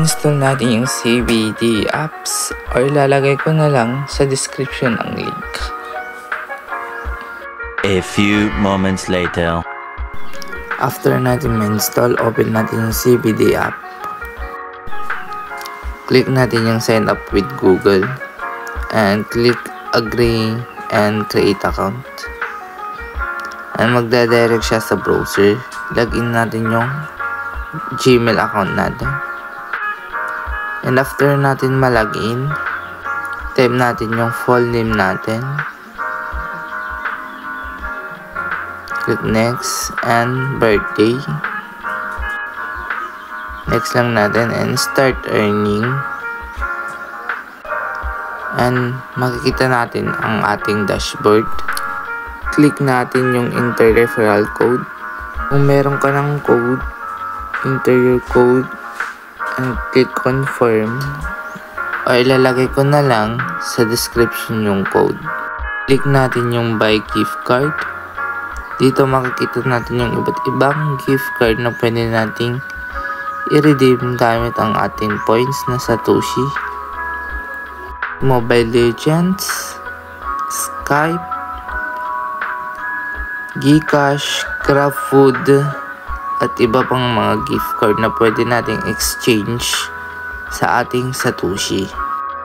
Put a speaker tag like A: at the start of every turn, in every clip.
A: Install natin yung CBD apps or ilalagay ko na lang sa description ang link.
B: A few moments later.
A: After natin ma-install, open natin yung CBD app. Click natin yung sign up with Google and click agree and create account. And magdadirect siya sa browser. Login natin yung Gmail account natin. And after natin malogin, type natin yung full name natin. Click next and birthday. Next lang natin and start earning. And makikita natin ang ating dashboard. Click natin yung enter referral code. Kung meron ka ng code, enter your code and click confirm. O ilalagay ko na lang sa description yung code. Click natin yung buy gift card. Dito makikita natin yung iba't ibang gift card na pwede nating i-redeem gamit ang ating points na Satoshi. Mobile Legends, Skype, Gcash, Craftfood, at iba pang mga gift card na pwede nating exchange sa ating Satoshi.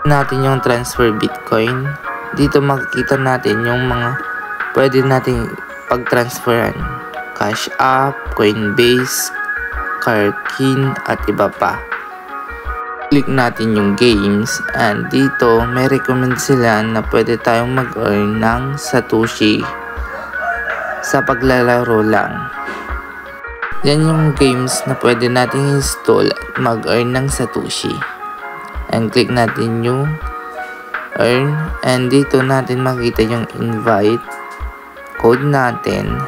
A: Natin yung transfer Bitcoin. Dito makikita natin yung mga pwede nating pag-transferan. Cash App, Coinbase, Karkin, at iba pa. Click natin yung games and dito may recommend sila na pwede tayong mag-earn ng Satoshi sa paglalaro lang. Yan yung games na pwede natin install at mag-earn ng Satoshi. And click natin yung earn and dito natin makita yung invite code natin